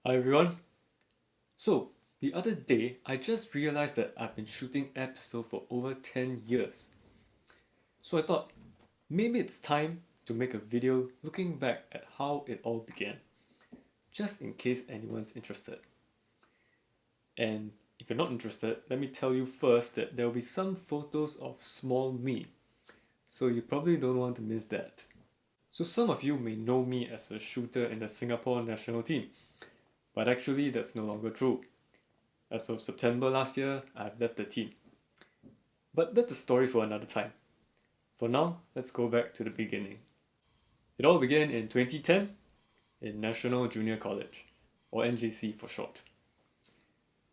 Hi everyone. So, the other day, I just realized that I've been shooting episode for over 10 years. So I thought, maybe it's time to make a video looking back at how it all began, just in case anyone's interested. And if you're not interested, let me tell you first that there will be some photos of small me, so you probably don't want to miss that. So some of you may know me as a shooter in the Singapore national team, but actually that's no longer true. As of September last year, I've left the team. But that's a story for another time. For now, let's go back to the beginning. It all began in 2010 in National Junior College, or NJC for short.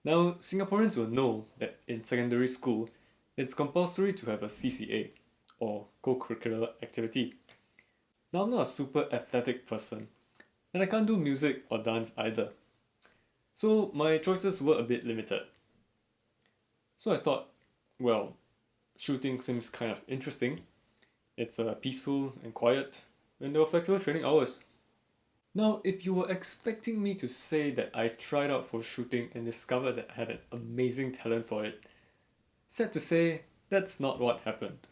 Now, Singaporeans will know that in secondary school, it's compulsory to have a CCA, or co-curricular activity. Now, I'm not a super athletic person, and I can't do music or dance either. So my choices were a bit limited. So I thought, well, shooting seems kind of interesting. It's peaceful and quiet, and there were flexible training hours. Now, if you were expecting me to say that I tried out for shooting and discovered that I had an amazing talent for it, sad to say, that's not what happened.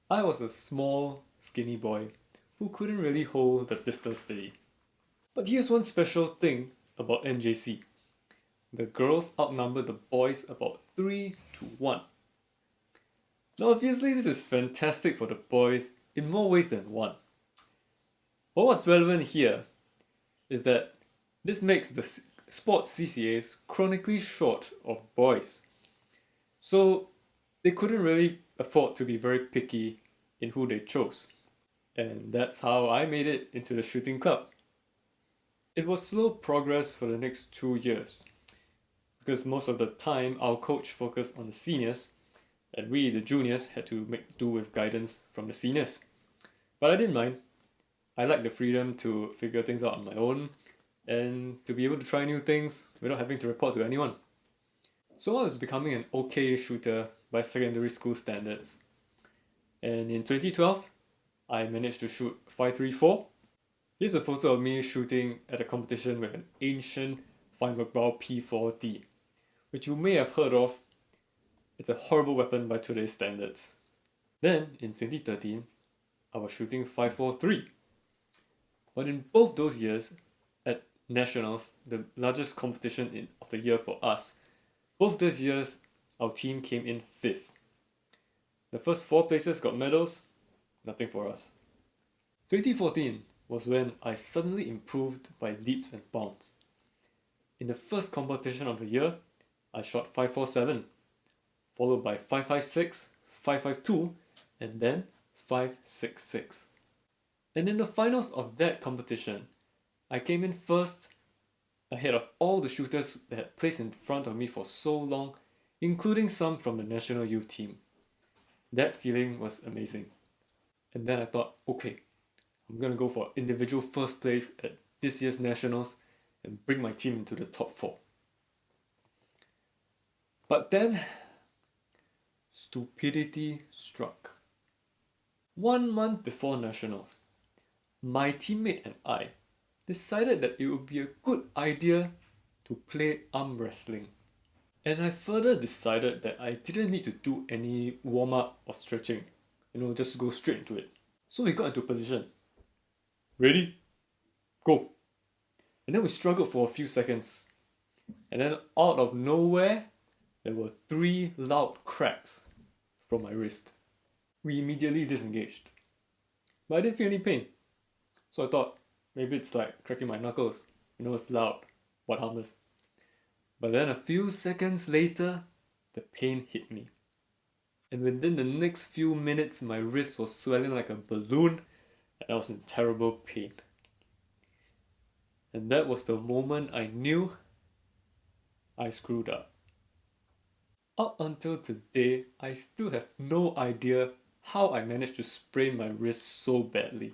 I was a small, skinny boy who couldn't really hold the pistol steady. But here's one special thing about NJC. The girls outnumbered the boys about 3 to 1. Now obviously this is fantastic for the boys in more ways than one. But what's relevant here is that this makes the sports CCAs chronically short of boys. So they couldn't really afford to be very picky in who they chose. And that's how I made it into the shooting club. It was slow progress for the next 2 years, because most of the time our coach focused on the seniors, and we, the juniors, had to make do with guidance from the seniors. But I didn't mind. I liked the freedom to figure things out on my own and to be able to try new things without having to report to anyone. So I was becoming an okay shooter by secondary school standards. And in 2012, I managed to shoot 534. Here's a photo of me shooting at a competition with an ancient Feinbergbau P40, which you may have heard of. It's a horrible weapon by today's standards. Then, in 2013, I was shooting 543. But in both those years, at Nationals, the largest competition of the year for us, both those years, our team came in 5th. The first 4 places got medals, nothing for us. 2014 was when I suddenly improved by leaps and bounds. In the first competition of the year, I shot 547, followed by 556, 552, and then 566. And in the finals of that competition, I came in first, ahead of all the shooters that had placed in front of me for so long, including some from the national youth team. That feeling was amazing. And then I thought, okay, I'm gonna go for individual first place at this year's nationals and bring my team into the top 4. But then, stupidity struck. 1 month before nationals, my teammate and I decided that it would be a good idea to play arm wrestling. And I further decided that I didn't need to do any warm-up or stretching, just go straight into it. So we got into position. Ready? Go! And then we struggled for a few seconds. And then out of nowhere, there were 3 loud cracks from my wrist. We immediately disengaged. But I didn't feel any pain. So I thought, maybe it's like cracking my knuckles. It's loud. What harmless? But then a few seconds later, the pain hit me. And within the next few minutes, my wrist was swelling like a balloon and I was in terrible pain. And that was the moment I knew I screwed up. Up until today, I still have no idea how I managed to sprain my wrist so badly.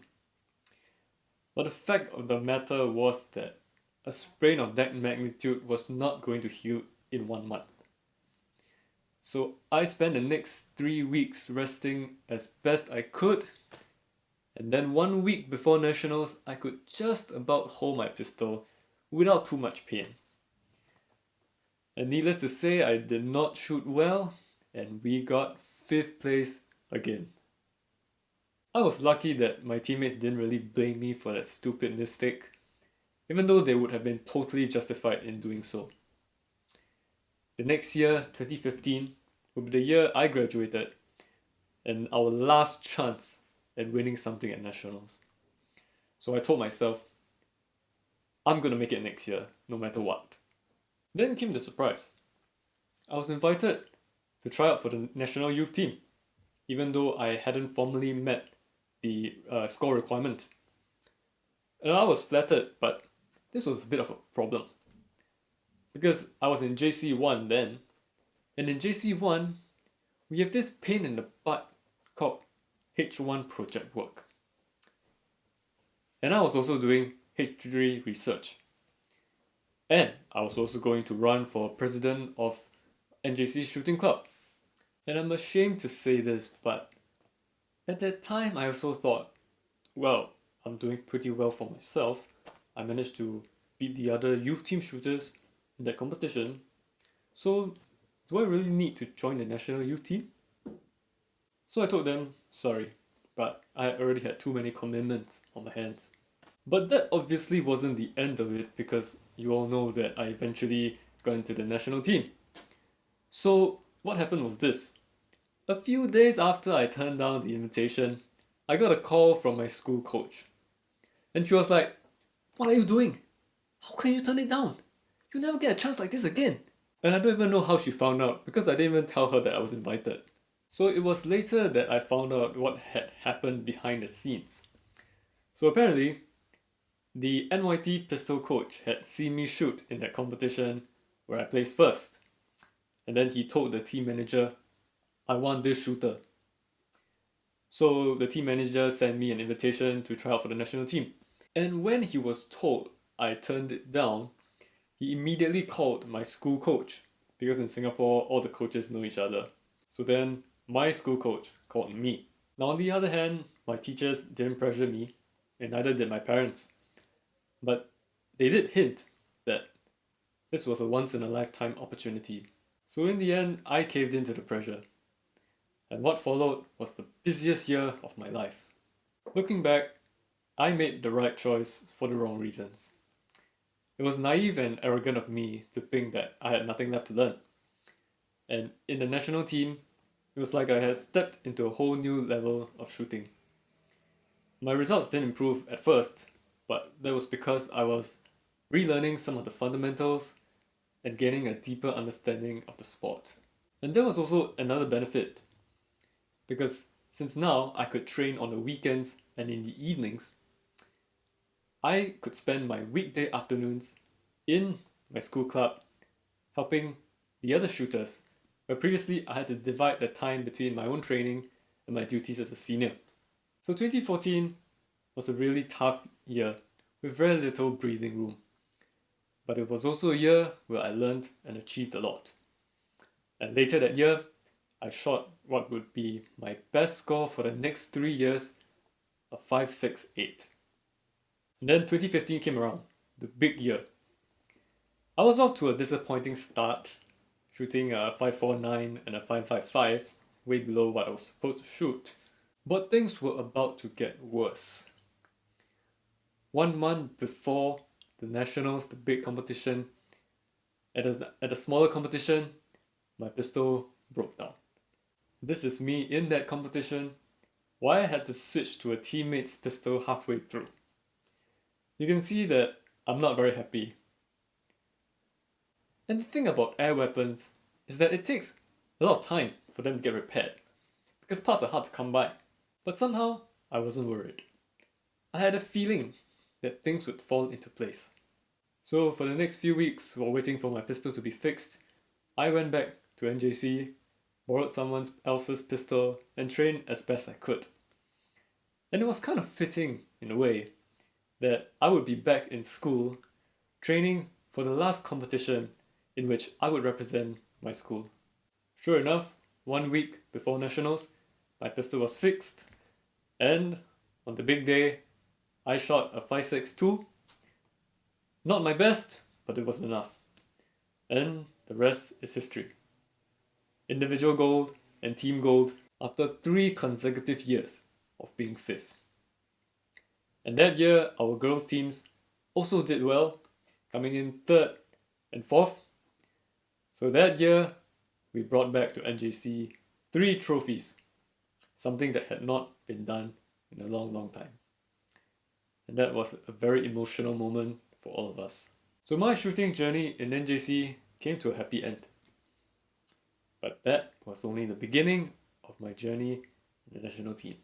But the fact of the matter was that a sprain of that magnitude was not going to heal in 1 month. So I spent the next 3 weeks resting as best I could, and then 1 week before nationals, I could just about hold my pistol without too much pain. And needless to say, I did not shoot well, and we got 5th place again. I was lucky that my teammates didn't really blame me for that stupid mistake, even though they would have been totally justified in doing so. The next year, 2015, would be the year I graduated, and our last chance at winning something at Nationals. So I told myself, I'm gonna make it next year, no matter what. Then came the surprise. I was invited to try out for the national youth team, even though I hadn't formally met the score requirement. And I was flattered, but this was a bit of a problem. Because I was in JC1 then, and in JC1, we have this pain in the butt called H1 project work. And I was also doing H3 research. And I was also going to run for president of NJC Shooting Club. And I'm ashamed to say this, but at that time I also thought, well, I'm doing pretty well for myself. I managed to beat the other youth team shooters in that competition. So, do I really need to join the national youth team? So I told them, sorry, but I already had too many commitments on my hands. But that obviously wasn't the end of it, because you all know that I eventually got into the national team. So what happened was this. A few days after I turned down the invitation, I got a call from my school coach. And she was like, "What are you doing? How can you turn it down? You'll never get a chance like this again." And I don't even know how she found out, because I didn't even tell her that I was invited. So it was later that I found out what had happened behind the scenes. So apparently, the NYT pistol coach had seen me shoot in that competition where I placed first. And then he told the team manager, "I want this shooter." So the team manager sent me an invitation to try out for the national team. And when he was told I turned it down, he immediately called my school coach, because in Singapore all the coaches know each other. So then my school coach called me. Now on the other hand, my teachers didn't pressure me, and neither did my parents. But they did hint that this was a once-in-a-lifetime opportunity. So in the end, I caved into the pressure. And what followed was the busiest year of my life. Looking back, I made the right choice for the wrong reasons. It was naive and arrogant of me to think that I had nothing left to learn. And in the national team, it was like I had stepped into a whole new level of shooting. My results didn't improve at first, but that was because I was relearning some of the fundamentals and gaining a deeper understanding of the sport. And there was also another benefit, because since now I could train on the weekends and in the evenings, I could spend my weekday afternoons in my school club helping the other shooters, where previously I had to divide the time between my own training and my duties as a senior. So 2014 was a really tough year with very little breathing room. But it was also a year where I learned and achieved a lot. And later that year, I shot what would be my best score for the next 3 years, a 5.68. And then 2015 came around, the big year. I was off to a disappointing start, shooting a 5.49 and a 5.55, way below what I was supposed to shoot. But things were about to get worse. 1 month before the nationals, the big competition, at a smaller competition, my pistol broke down. This is me in that competition, why I had to switch to a teammate's pistol halfway through. You can see that I'm not very happy. And the thing about air weapons is that it takes a lot of time for them to get repaired, because parts are hard to come by. But somehow, I wasn't worried. I had a feeling that things would fall into place. So for the next few weeks, while waiting for my pistol to be fixed, I went back to NJC, borrowed someone else's pistol, and trained as best I could. And it was kind of fitting, in a way, that I would be back in school, training for the last competition in which I would represent my school. Sure enough, 1 week before nationals, my pistol was fixed, and on the big day, I shot a 5.62, Not my best, but it was enough. And the rest is history. Individual gold and team gold after 3 consecutive years of being 5th. And that year, our girls' teams also did well, coming in 3rd and 4th. So that year, we brought back to NJC 3 trophies, something that had not been done in a long, long time. And that was a very emotional moment for all of us. So my shooting journey in NJC came to a happy end. But that was only the beginning of my journey in the national team.